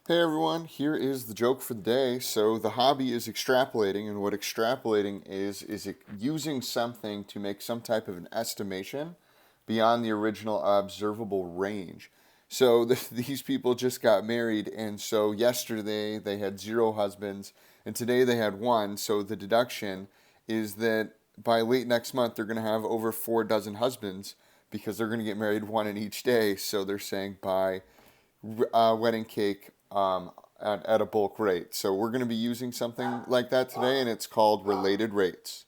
Hey everyone, here is the joke for the day. So the hobby is extrapolating, and what extrapolating is using something to make some type of an estimation beyond the original observable range. So these people just got married, and so yesterday they had 0 husbands, and today they had 1. So the deduction is that by late next month they're going to have over 4 dozen husbands because they're going to get married 1 in each day. So they're saying buy wedding cake at a bulk rate. So we're going to be using something like that today, and it's called related rates.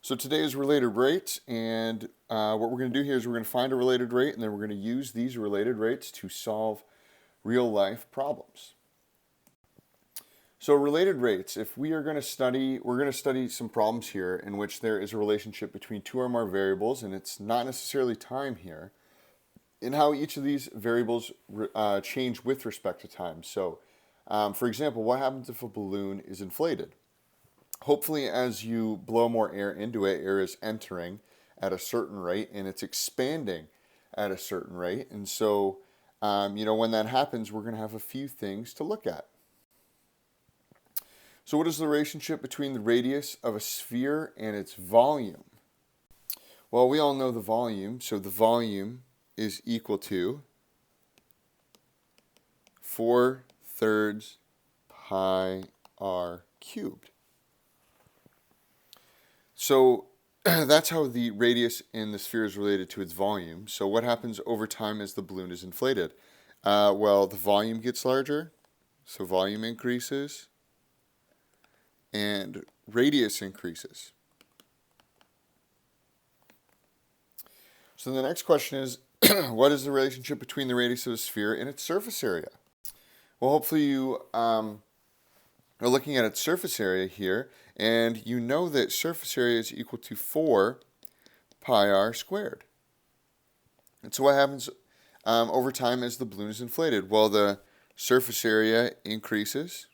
So today is related rates, and what we're going to do here is we're going to find a related rate, and then we're going to use these related rates to solve real life problems. So related rates, if we are going to study, we're going to study some problems here in which there is a relationship between 2 or more variables, and it's not necessarily time here, and how each of these variables change with respect to time. So, for example, what happens if a balloon is inflated? Hopefully, as you blow more air into it, air is entering at a certain rate and it's expanding at a certain rate. And so, when that happens, we're going to have a few things to look at. So what is the relationship between the radius of a sphere and its volume? Well, we all know the volume. So the volume is equal to 4/3 pi r cubed. So that's how the radius in the sphere is related to its volume. So what happens over time as the balloon is inflated? Well, the volume gets larger, so volume increases, and radius increases. So the next question is, what is the relationship between the radius of a sphere and its surface area? Well, hopefully you are looking at its surface area here, and you know that surface area is equal to 4 pi r squared. And so what happens over time as the balloon is inflated? Well, the surface area increases,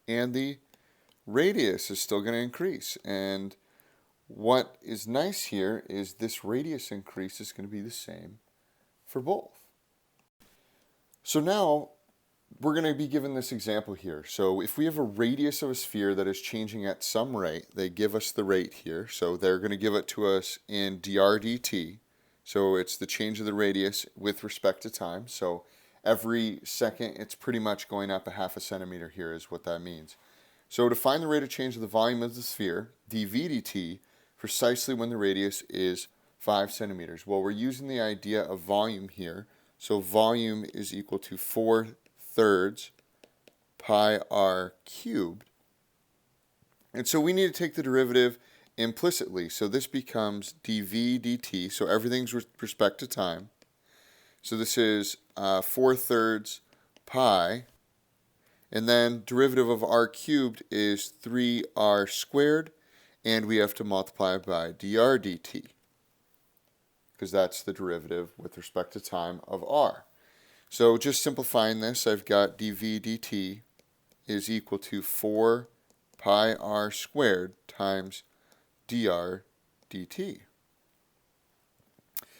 and the radius is still going to increase. And what is nice here is this radius increase is going to be the same for both. So now we're going to be given this example here. So if we have a radius of a sphere that is changing at some rate, they give us the rate here. So they're going to give it to us in dr dt. So it's the change of the radius with respect to time. So every second it's pretty much going up a half a centimeter here is what that means. So to find the rate of change of the volume of the sphere, dv dt, precisely when the radius is 5 centimeters. Well, we're using the idea of volume here. So volume is equal to 4/3 pi r cubed. And so we need to take the derivative implicitly. So this becomes dv dt. So everything's with respect to time. So this is 4/3 pi. And then derivative of r cubed is 3r squared. And we have to multiply by dr dt, because that's the derivative with respect to time of r. So just simplifying this, I've got dv dt is equal to 4 pi r squared times dr dt.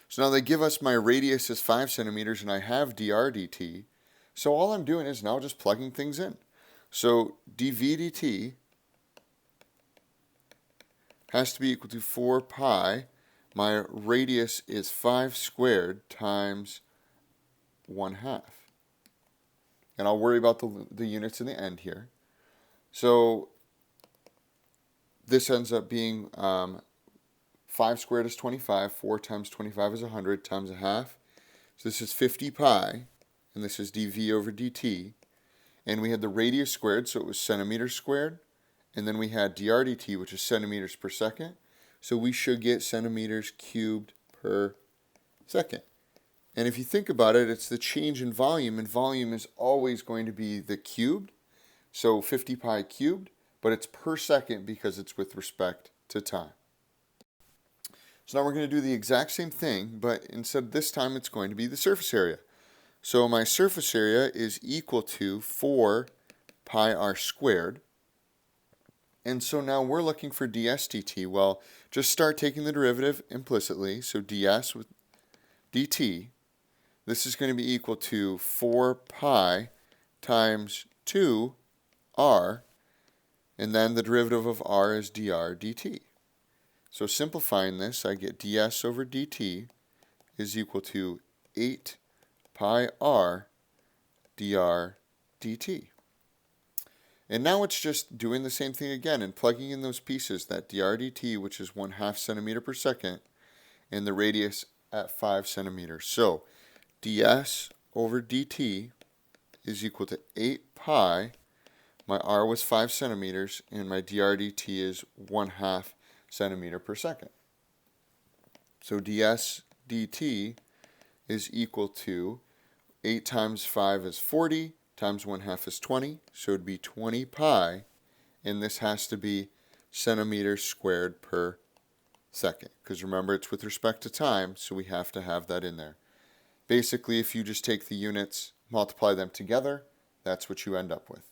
So now they give us my radius is 5 centimeters and I have dr dt. So all I'm doing is now just plugging things in. So dv dt has to be equal to 4 pi. My radius is 5 squared times 1/2. And I'll worry about the units in the end here. So this ends up being 5 squared is 25. 4 times 25 is 100 times 1/2. So this is 50 pi, and this is dv over dt. And we had the radius squared, so it was centimeters squared. And then we had dr dt, which is centimeters per second. So we should get centimeters cubed per second. And if you think about it, it's the change in volume, and volume is always going to be the cubed. So 50 pi cubed, but it's per second because it's with respect to time. So now we're going to do the exact same thing, but instead this time it's going to be the surface area. So my surface area is equal to 4 pi r squared. And so now we're looking for ds dt. Well, just start taking the derivative implicitly. So ds with dt. this is going to be equal to 4 pi times 2r, and then the derivative of r is dr dt. So simplifying this, I get ds over dt is equal to 8 pi r dr dt. And now it's just doing the same thing again and plugging in those pieces, that dr dt, which is 1/2 centimeter per second, and the radius at 5 centimeters. So ds over dt is equal to 8 pi, my r was 5 centimeters, and my dr dt is 1/2 centimeter per second. So ds dt is equal to 8 times 5 is 40, times 1/2 is 20, so it would be 20 pi, and this has to be centimeters squared per second, because remember it's with respect to time, so we have to have that in there. Basically, if you just take the units, multiply them together, that's what you end up with.